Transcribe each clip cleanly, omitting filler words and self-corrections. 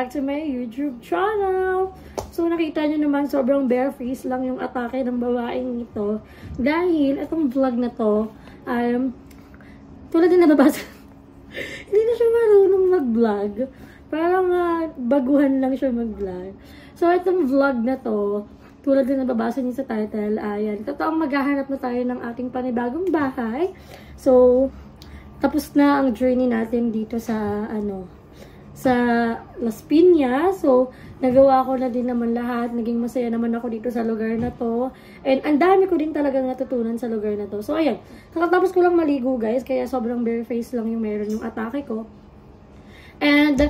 back to my YouTube channel! So, nakita nyo naman, sobrang bare face lang yung atake ng babaeng ito. Dahil, itong vlog na to, tulad din nababasa, hindi na siya marunong mag-vlog. Parang baguhan lang siya mag-vlog. So, itong vlog na to, tulad din nababasa niyo sa title, ayan, totoong maghahanap na tayo ng ating panibagong bahay. So, tapos na ang journey natin dito sa, sa Las Piñas. So, nagawa ko na din naman lahat. Naging masaya naman ako dito sa lugar na to. And ang dami ko din talagang natutunan sa lugar na to. So, ayan. Kakatapos ko lang maligo, guys. Kaya sobrang bare face lang yung meron yung atake ko. And,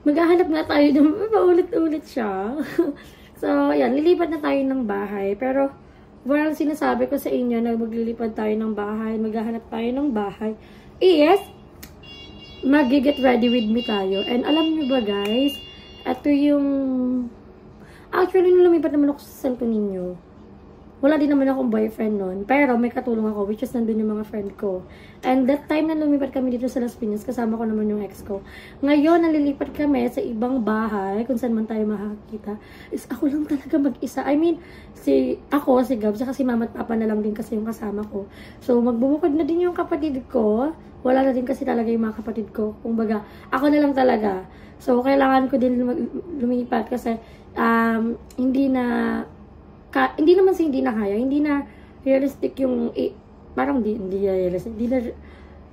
maghahanap na tayo ng paulit-ulit siya. So, ayan. Lilipat na tayo ng bahay. Pero, parang sinasabi ko sa inyo na maglilipad tayo ng bahay, maghahanap tayo ng bahay, is, mag-get ready with me tayo. And alam nyo ba guys, ito yung, actually nung lumipat naman ako sa Santo Niño, wala din naman akong boyfriend nun, pero may katulong ako, which is nandun yung mga friend ko. And that time na lumipat kami dito sa Las Piñas, kasama ko naman yung ex ko. Ngayon, nalilipat kami sa ibang bahay, kung saan man tayo makakita, is ako lang talaga mag-isa. I mean, si Gab, saka si mama at papa na lang din kasi yung kasama ko. So, magbubukod na din yung kapatid ko. Wala na din kasi talaga yung mga kapatid ko. Kumbaga, ako na lang talaga. So, kailangan ko din lumipat kasi hindi naman hindi na kaya. Hindi na realistic yung parang hindi realistic. Hindi na,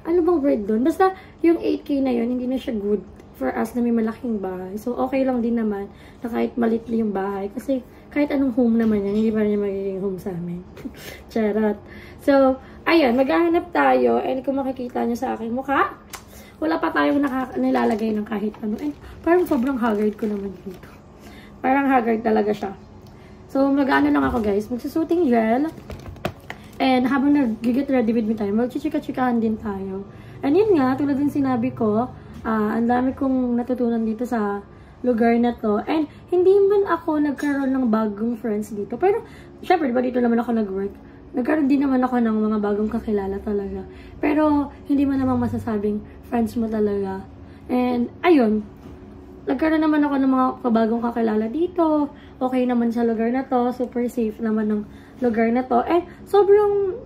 ano bang word doon? Basta, yung 8K na yun, hindi na siya good for us na may malaking bahay. So, okay lang din naman na kahit malit yung bahay. Kasi, kahit anong home naman yan, hindi pa rin magiging home sa amin. Charot. So, ayan, maghahanap tayo. And kung makikita nyo sa aking mukha, wala pa tayong nilalagay ng kahit ano. And parang sobrang haggard ko naman dito. Parang haggard talaga siya. So, mag-ano lang ako guys, magsusuting gel. And habang nag-get ready with me tayo, mag-chika-chikahan din tayo. And yun nga, tulad din sinabi ko, ang dami kong natutunan dito sa lugar na to. And hindi man ako nagkaroon ng bagong friends dito. Pero, syempre, diba dito naman ako nag-work. Nagkaroon din naman ako ng mga bagong kakilala talaga. Pero, hindi mo namang masasabing friends mo talaga. And, ayun. Nagkaroon naman ako ng mga bagong kakilala dito. Okay naman sa lugar na to. Super safe naman ng lugar na to. And, sobrang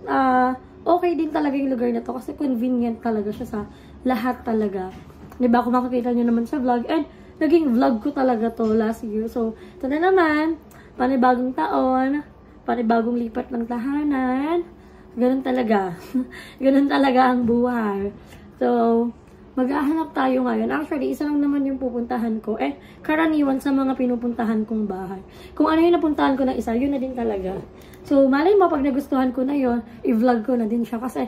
okay din talaga yung lugar na to. Kasi convenient talaga siya sa lahat talaga. Diba, kung makikita nyo naman sa vlog. And, naging vlog ko talaga to last year. So, ito na naman, panibagong taon, panibagong lipat ng tahanan. Ganun talaga. Ganun talaga ang buhay. So, maghahanap tayo ngayon. Actually, isa lang naman yung pupuntahan ko. Eh, karaniwan sa mga pinupuntahan kong bahay. Kung ano yung napuntahan ko na isa, yun na din talaga. So, malay mo, pag nagustuhan ko na yun, i-vlog ko na din siya. Kasi,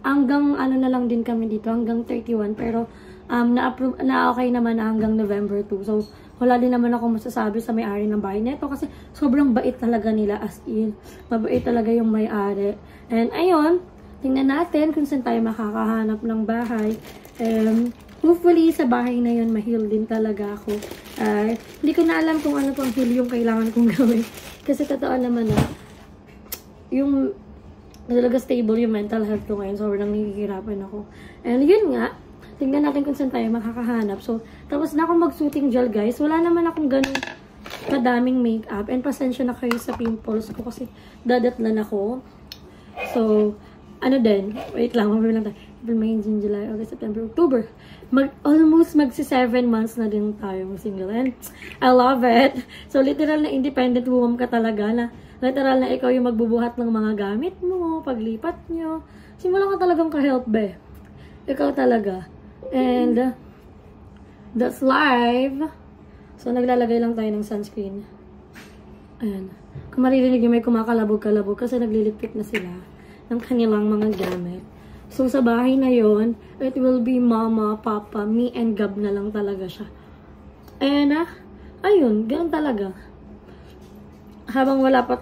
hanggang ano na lang din kami dito, hanggang 31. Pero, na-okay naman na hanggang November 2. So, wala din naman ako masasabi sa may-ari ng bahay nito kasi sobrang bait talaga nila, as in. Mabait talaga yung may-ari. And, ayun, tingnan natin kung saan tayo makakahanap ng bahay. Hopefully, sa bahay na yun, ma-heal din talaga ako. Hindi ko na alam kung ano pang heal yung kailangan kong gawin. Kasi totoo naman na, yung talaga stable yung mental health ko ngayon. Sobrang nahihirapan ako. And, yun nga, tingnan natin kung saan tayo makakahanap. So, tapos na akong mag-shooting gel, guys. Wala naman akong ganun kadaming makeup. And pasensya na kayo sa pimples ko kasi dadatlan ako. So, ano din? Wait lang, mabilang tayo. April, May, June, July, August, September, October. Almost magsi 7 months na din tayo single. And I love it. So, literal na independent woman ka talaga na literal na ikaw yung magbubuhat ng mga gamit mo, paglipat nyo. Simula ka talagang ka-help, be. Ikaw talaga. And, that's live. So, naglalagay lang tayo ng sunscreen. Ayan. Kung maririnig yung may kumakalabog-kalabog kasi naglilipik na sila ng kanilang mga gamit. So, sa bahay na yon, it will be mama, papa, me, and Gab na lang talaga siya. And, ayun, ganun talaga. Habang wala pa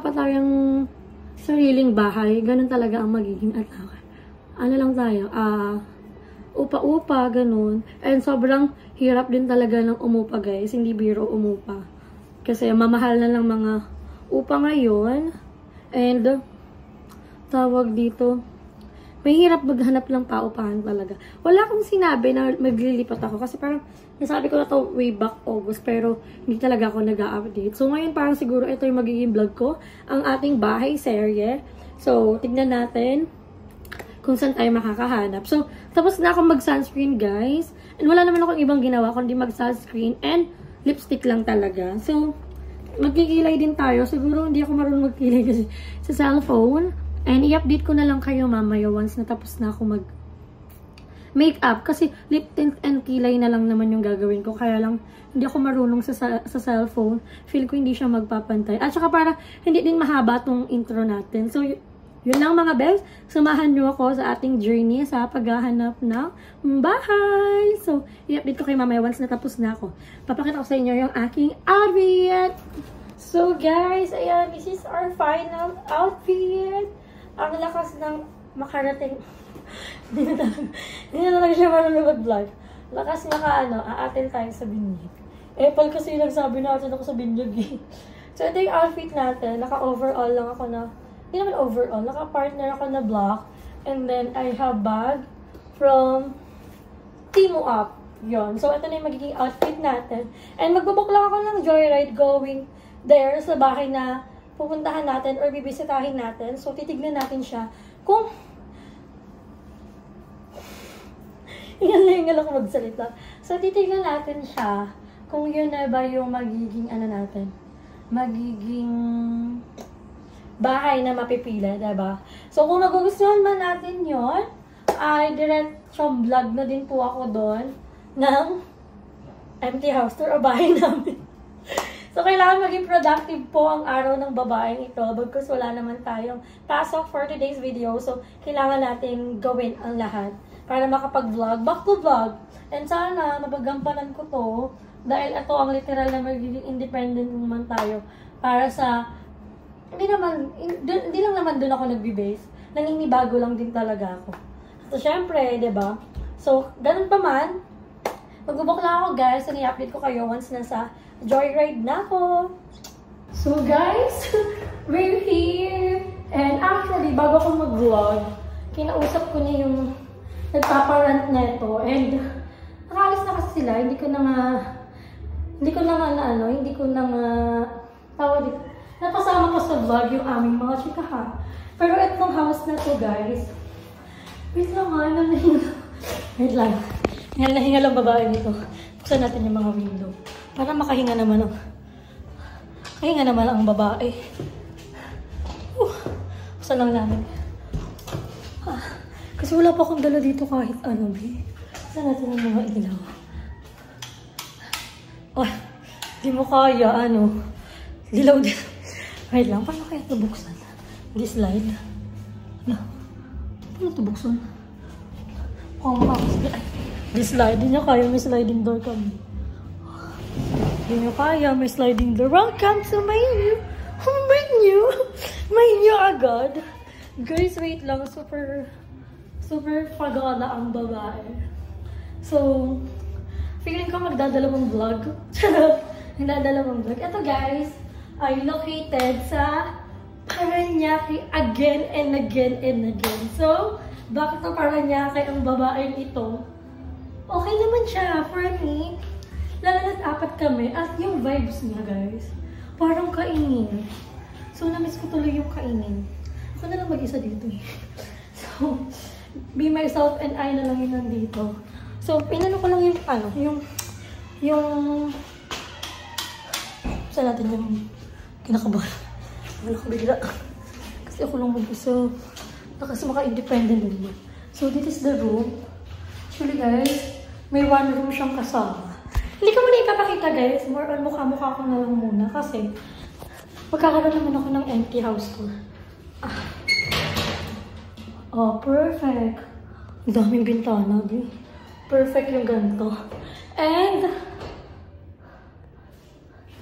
tayong sariling bahay, ganun talaga ang magiging atake. Ano lang tayo, upa-upa, ganun. And sobrang hirap din talaga ng umupa, guys. Hindi biro umupa. Kasi mamahal na lang mga upa ngayon. And, tawag dito, mahirap maghanap ng paupahan talaga. Wala akong sinabi na maglilipat ako kasi parang nasabi ko na to way back August pero hindi talaga ako nag-update. So ngayon parang siguro ito yung magiging vlog ko, ang ating bahay serye. So tignan natin kung saan tayo makakahanap. So tapos na akong mag-sunscreen guys. And wala naman akong ibang ginawa kundi mag-sunscreen and lipstick lang talaga. So magkikilay din tayo. Siguro hindi ako marunong magkilay kasi sa cellphone. And i-update ko na lang kayo mamaya once natapos na ako mag-makeup. Kasi lip tint and kilay na lang naman yung gagawin ko. Kaya lang, hindi ako marunong sa cellphone. Feel ko hindi siya magpapantay. At saka para hindi din mahaba tong intro natin. So, yun lang mga bes. Samahan nyo ako sa ating journey sa paghahanap ng bahay. So, i-update ko kayo mamaya once natapos na ako. Papakita ko sa inyo yung aking outfit. So, guys, ayan. This is our final outfit. Ang lakas ng makarating. Hindi na talaga siya marunong mag-vlog. Lakas aatin tayo sa binyag. Apple kasi nagsabi na atin ako sa binyag eh. So, ito yung outfit natin. Naka-overall lang ako na, hindi naman overall, naka-partner ako na black. And then, I have bag from Timo Up. Yon. So, ito na yung magiging outfit natin. And magbubook lang ako ng joyride going there sa bahay na pupuntahan natin or bibisitahin natin. So, titignan natin siya kung hingal ako magsalita. So, titignan natin siya kung yun na ba yung magiging natin, magiging bahay na mapipila, diba? So, kung nagugustuhan man natin yun, ay diretsong vlog na din po ako doon ng empty house tour o bahay namin. So, kailangan maging productive po ang araw ng babaeng ito because wala naman tayong pasok for today's video. So, kailangan natin gawin ang lahat para makapag-vlog, back to vlog. And sana, mapagampanan ko to dahil ito ang literal na magiging independent naman tayo para sa, hindi lang naman dun ako nagbe-base. Nangingibago lang din talaga ako. So, syempre, diba? So, ganun pa man, mag-book lang ako guys and i-update ko kayo once nasa joyride na ako. So guys, we're here. And actually, bago ako mag-vlog, kinausap ko niya yung nagpaparant na ito. And nakaalis na kasi sila. Hindi ko na tawag dito. Napasama ko sa vlog yung aming mga chikahan. Pero itong house na to guys, wait lang wait lang. Nahinga lang babae nito. Buksan natin yung mga window. Para makahinga naman ang babae. Buksan lang namin. Kasi wala pa akong dala dito kahit ano. Buksan natin yung mga ilaw. Di mo kaya, Dilaw din. Wait lang, paano kaya ito buksan? Di slide. Paano ito buksan? Di slide. Di niya kaya, may sliding door kami. Hindi nyo kaya, may sliding door. Welcome to my new agad. Guys, wait lang. Super pagana ang babae. So, feeling ko magdadalawang vlog. Magdadalawang vlog. Ito guys, ay located sa Parañaque again and again and again. So, bakit sa Parañaque ang babaeng ito? Okay naman siya for me. Lalo na't 4 kami. At yung vibes niya, guys, parang kainin. So, na-miss ko tuloy yung kainin. Ako na lang mag-isa dito eh. So, be myself and I na lang yun nandito. So, pinano ko lang yung saan natin yung kinakabahan. Wala ko bigla. Kasi ako lang mag-isa. Kasi maka-independent din. So, this is the room. Actually, guys, may one room siyang kasama. Hindi ko muna ipapakita guys, more on mukha-mukha ko na lang muna kasi magkakaroon naman ako ng empty house tour. Oh, perfect. Ang daming bintana, di. Perfect yung ganito. And,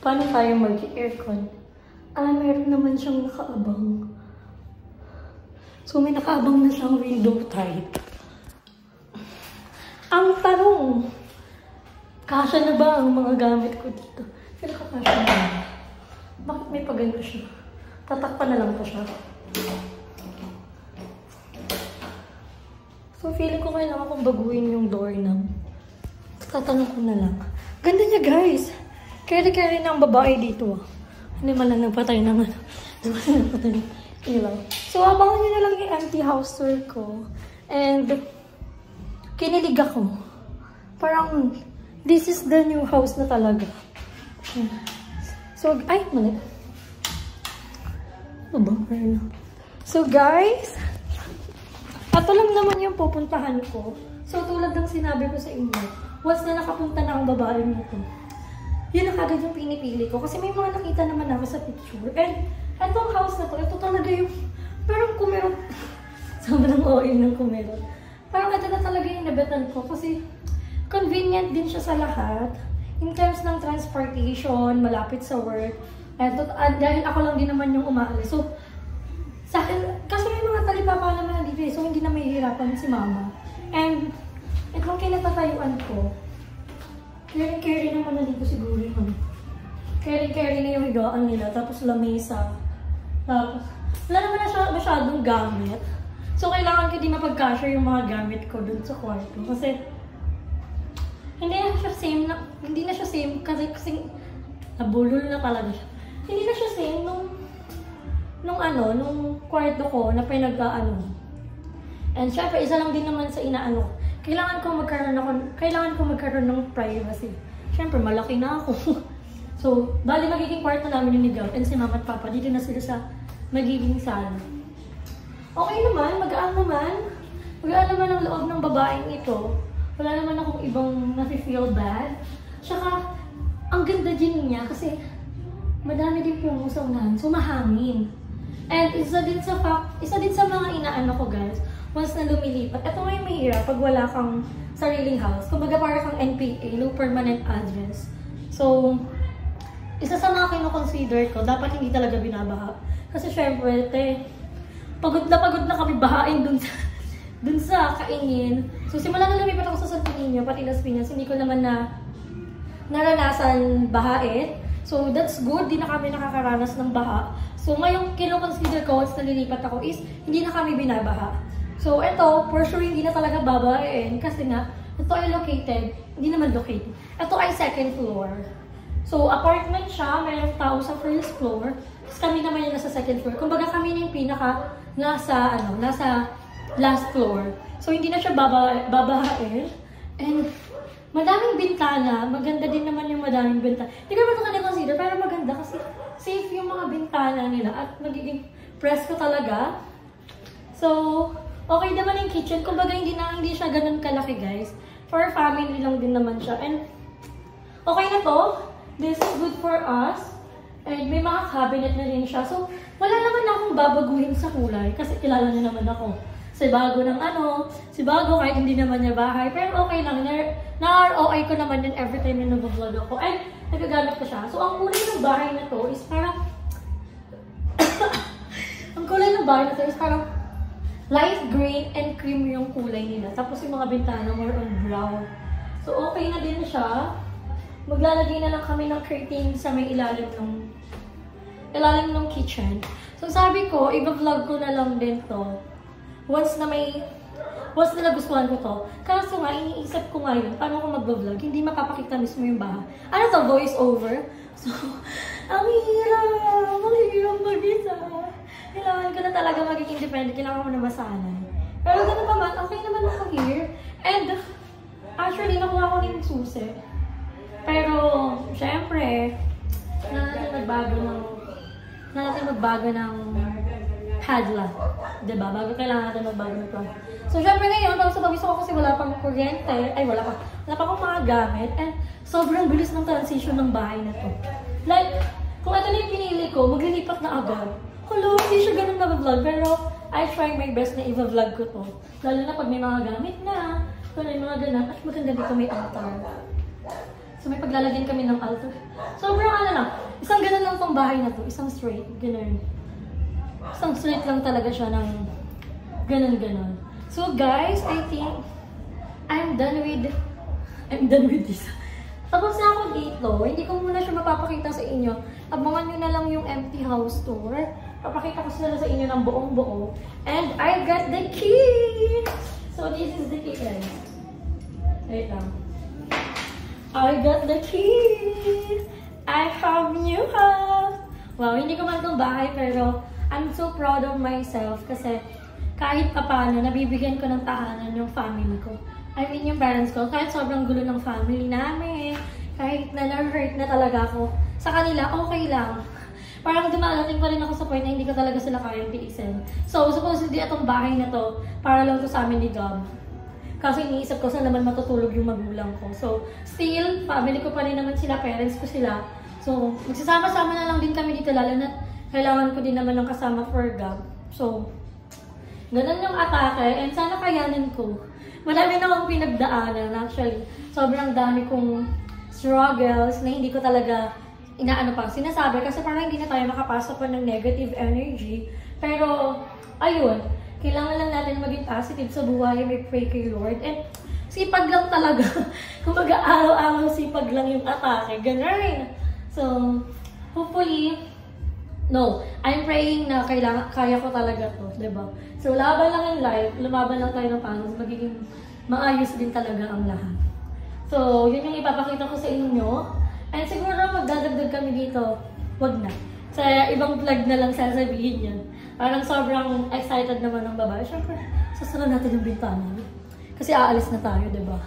paano tayo mag-aircon? Meron naman siyang nakaabang. So, may nakaabang na siyang window type. Ang tanong, kasya na ba ang mga gamit ko dito? Pero kasya na. Bakit may pagano siya? Tatakpan na lang pa siya. So, feeling ko kailangan kong baguhin yung doorknob. Tatanong ko na lang. Ganda niya, guys. Carry na ang babae dito. Hindi man lang nagpatay naman. Hindi man lang nagpatay ng ilaw. So, abangan nyo na lang yung empty house tour ko. And, kinilig ako. Parang, this is the new house na talaga. So, ay, mali. So, guys, ito lang naman yung pupuntahan ko. So, tulad ng sinabi ko sa inyo, once na nakapunta na ang babae nito, yun na kagad yung pinipili ko. Kasi may mga nakita naman ako sa picture. And, itong house na to, ito talaga yung, parang kumerot. Sobrang oil ng kumerot. Parang ito na talaga yung nabetan ko. Kasi, convenient din siya sa lahat. In terms ng transportation, malapit sa work. Dahil ako lang din naman yung umaalis. So, sa akin, kasi may mga talipapa naman dito so hindi na mahihirapan si mama. And, itong kinatatayuan ko, carry naman na dito siguro yun. Carry na yung higaan nila, tapos lamesa. Tapos, wala naman na siya masyadong gamit. So, kailangan ko din mapag-cashier yung mga gamit ko dun sa kwarto. Kasi, hindi na siya same kasi nabulol na talaga siya. Hindi na siya same nung kwarto ko na pinag-aano. And syempre, isa lang din naman sa inaano. Kailangan ko magkaroon ng privacy. Syempre, malaki na ako. So, bali magiging kwarto namin yung ni Gab and si Mama at Papa. Dito na sila sa magiging sala. Okay naman, magaan naman ang loob ng babaeng ito. Wala naman akong ibang nafe-feel bad. Tsaka, ang ganda din niya kasi madami din puno sa unahan. So, mahangin. And isa din sa mga inaano ko, guys, once na lumilipat. Ito nga yung mahirap pag wala kang sariling house. Kumbaga para kang NPA, no permanent address. So, isa sa mga kino-consider ko, dapat hindi talaga binabaha. Kasi syempre, pagod na kami bahain dun sa kaingin. So, simula na lumipat ako sa Santo Niño, pati Las Piñas, hindi ko naman naranasan bahain. So, that's good. Di na kami nakakaranas ng baha. So, ngayong kino-consider ko once nalilipat ako is, hindi na kami binabaha. So, ito, for sure, hindi na talaga babahain. Kasi nga, ito ay hindi naman located. Ito ay second floor. So, apartment siya, mayroong tao sa first floor. Tapos kami naman yung nasa second floor. Kumbaga kami na yung pinaka nasa last floor. So, hindi na siya babahain. And, madaming bintana. Maganda din naman yung madaming bintana. Hindi ko naman ito consider, pero maganda kasi safe yung mga bintana nila at magiging presko talaga. So, okay naman yung kitchen. Kumbaga, hindi siya ganun kalaki, guys. For family lang din naman siya. And, okay na to. This is good for us. And may mga cabinet na rin siya. So, wala naman akong babaguhin sa kulay. Kasi kilala niya naman ako. Si Bago kahit hindi naman niya bahay. Pero okay lang. Na-ROI ko naman yun every time na nag-vlog ako. And, nagagamit ko siya. So, ang kulay ng bahay na to is parang light green and cream yung kulay nila. Tapos yung mga bintana more on brown. So, okay na din siya. Maglalagay na lang kami ng curtain sa may ilalim ng kitchen. So, sabi ko, i-vlog ko na lang din to. Once na nagustuhan ko to. Kaso nga, iniisip ko ngayon, paano ko mag-vlog? Hindi mapapakita mismo yung bahay. Ano to? Voice over? So, ang hirap mag-isa. Kailangan ko na talaga maging independent. Kailangan ko na masanay. Pero ganun pa man, okay naman ako here. And, actually, nakuha ko rin yung susi. Pero, syempre, na natin magbago ng padlock. Diba? Kailangan natin magbago ng padlock. So, syempre ngayon, tapos sa pag-gusto ko kasi wala pang kuryente. Wala pa akong mga gamit. And, sobrang bilis ng transition ng bahay na to. Like, kung ito na yung pinili ko, maglilipat na agad. Hello, hindi siya ganun na-vlog. Pero, I try my best na i-vlog ko to. Lalo na pag may mga gamit na. Kung may mga ganun. At maganda dito may altar. So, may paglalagyan kami ng altar. Sobrang isang ganun lang tong bahay na to. Isang straight, ganun. Isang straight lang talaga siya ng ganun. So, guys, I think I'm done with this. Tapos na ako dito. Hindi ko muna siya mapapakita sa inyo. Abangan nyo na lang yung empty house tour. Papakita ko sila sa inyo ng buong-buo. And I got the key! So this is the key, guys. Wait lang. I got the key! I have new house! Wow, hindi ko man itong bahay pero I'm so proud of myself kasi kahit paano, nabibigyan ko ng tahanan yung family ko. I mean, yung parents ko, kahit sobrang gulo ng family namin, kahit na-hurt na talaga ako, sa kanila, okay lang. Parang dumarating pa rin ako sa point na hindi ko talaga sila kayang tiisin. So, supposedly itong bahay na to, para lang to sa amin ni Gab. Kasi iniisip ko saan naman matutulog yung magulang ko. So, still, family ko pa rin naman sila, parents ko sila. So, magsasama-sama na lang din kami dito, lalo na kailangan ko din naman ng kasama for Gab. So, ganun yung atake, and sana kayanin ko. Marami na akong pinagdaanan, actually. Sobrang dami kong struggles na hindi ko talaga sinasabi kasi parang hindi na tayo makapasok pa ng negative energy. Pero, ayun, kailangan lang natin maging positive sa buhay, may pray kay Lord. And sipag lang talaga. Kumbaga, araw-araw sipag lang yung atake. Ganun. So, hopefully, no, I'm praying na kaya ko talaga to, diba? So, laban lang yung life, lumaban lang tayo ng panos, magiging maayos din talaga ang lahat. So, yun yung ipapakita ko sa inyo. And siguro magdadagdag kami dito, wag na. Sa ibang vlog na lang sasabihin yan. Parang sobrang excited naman ng babae. Siyempre, sasara natin yung bintana. Kasi aalis na tayo, diba?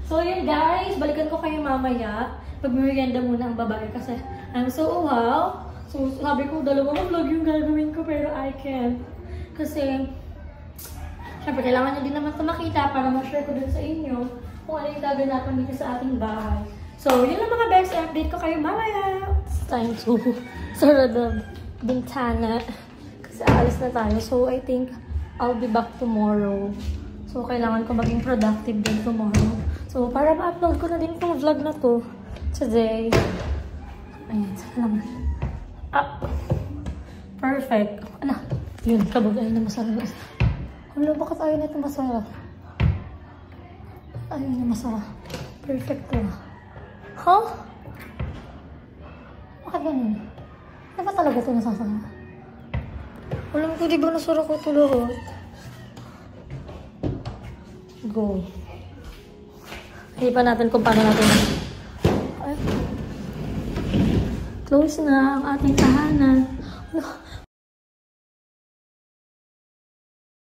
So yun guys, balikan ko kayo mamaya. Pag-merienda muna ang babae kasi I'm so wow. So sabi ko, dalawang vlog yung gagawin ko pero I can't. Kasi, siyempre, kailangan nyo din naman ito makita para ma-share ko dun sa inyo kung ano yung gaganapan dito sa ating bahay. So, yun lang mga best update ko kayo mamaya. It's time to sara the bintana. Kasi aalis na tayo. So, I think I'll be back tomorrow. So, kailangan ko maging productive din tomorrow. So, para ma-upload ko na din itong vlog na to today. Ayan, salamat. Perfect. Ano? Yun, kabagay na masarap. Ano, bakit ayaw na ito masarap? Ayaw na masarap. Perfect to. Huh? Bakit ganun? Ano ba talaga ito nasasama? Alam ko, di ba nasara ko ito lahat? Go. Hipan natin kung paano natin. Ay. Close na ang ating tahanan.